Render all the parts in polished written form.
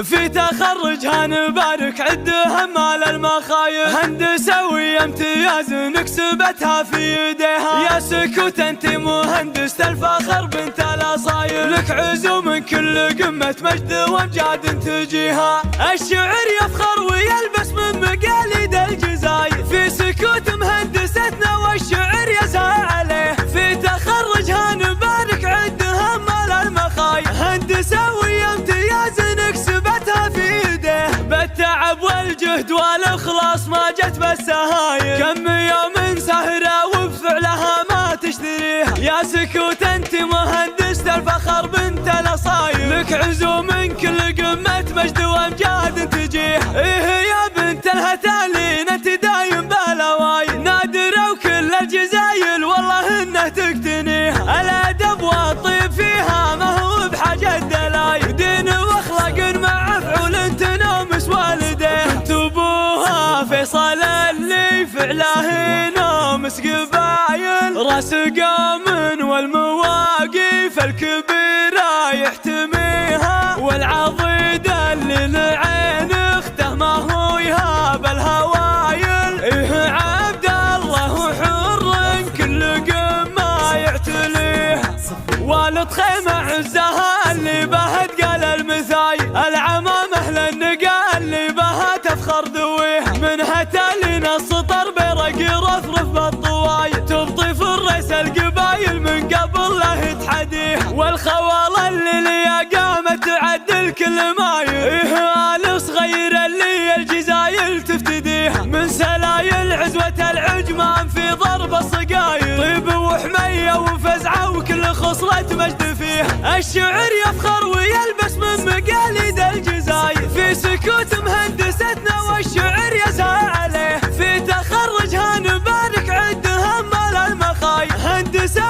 في تخرجها نبارك عد همال المخايف، هندسة امتياز نكسبتها في يديها. يا سكوت انت مهندسة الفخر بنت الاصايل، لك عزوم من كل قمة مجد وامجاد تجيها. الشعر يفخر ويلبس من مقاليد الجزاير، في سكوت مهندستنا والشعر يسعى عليه. في تخرجها نبارك عد همال المخايف، هندسة امتياز نكسبتها في يديه. بالتعب والجهد والاخلاص ما جت بالسهايل، كم يوم سهرة وبفعلها ما تشتريها. يا سكوت انت مهندسة الفخر بنت الاصايل، لك عزوم من كل قمة مجد وامجاد تجيها. ايه يا بنت الهتالين انت دايم بالاوايل، نادرة وكل الجزايل والله انه تقتنيها. الادب والطيب فيها ما هو بحاجة دلايل، دين واخلاق مع فعول تنامس والديه. انتبوها فيصل اللي فعله ينامس قبايل، راس قام والمواقف الكبيرة يحتميها. والعضيد اللي العين اخته ما هو يهاب الهوايل. ايه عبد الله حر كل قمة يعتليها، والد خيمة عزها اللي بها تقال المثايل. العمامة للنقا اللي بها تفخر دويها، منها تالين السطر برق يرفرف بالطوايل. تبطي في الريس القبايل من قبل لا تحديها، والخوال اللي ليا قامت تعدل كل مايل. ايه آل صغير اللي الجزايل تفتديها، من سلايل عزوة العجمان في ضرب الصقايل. طيب وحمية وفزعة وكل خصلة مجد فيها، الشعر يفخر ويلبس من مقاليد الجزايل. في سكوت مهندستنا والشعر يسعى عليه، في تخرجها نبارك عد همال المخايف، هندسة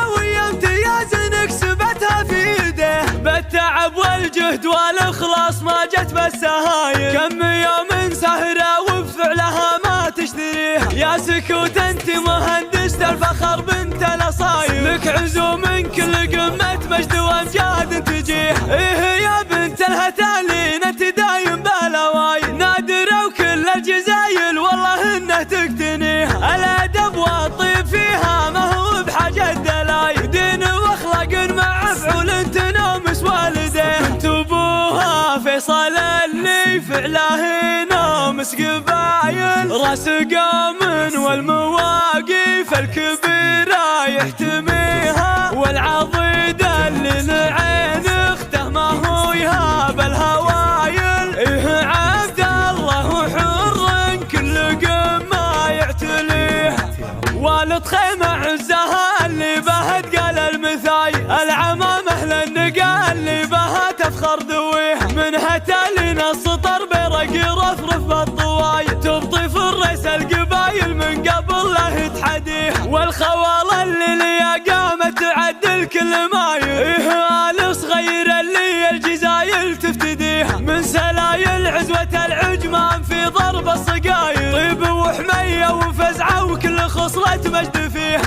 امتياز نكسبتها في يديه. بالتعب والجهد والاخلاص ما جت بالسهايل، كم يوم سهرة وبفعلها ما تشتريها. يا سكوت انت مهندسة الفخر بنت الاصايل، لك عزوم من كل قمة مجد وامجاد تجيها. ايه يا بنت الهتالين انت دايم بالاوايل، نادرة وكل الجزايل والله انه تقتنيها. الادب والطيب فيها ما هو بحاجة دلايل، دين واخلاق مع فعول تنامس والديه. انتبوها فيصل اللي فعله ينامس قبايل، راس قام والمواقف الكبيرة يحتميها. والعضيد اللي العين اخته ما هو يهاب الهوايل. ايه عبد الله حر كل قمة يعتليها، والد خيمة عزها اللي بها تقال المثايل. العمامة للنقا اللي بها تفخر دويها، منها تالين السطر برق يرفرف بالطوايل. تبطي في الريس القبايل من قبل لا تحديها، والخوال اللي ليا قامت تعدل كل مايل. ايه آل صغير اللي الجزايل تفتديها، من سلايل عزوة العجمان في ضرب الصقايل. طيب وحمية وفزعة وكل خصلة مجد فيها.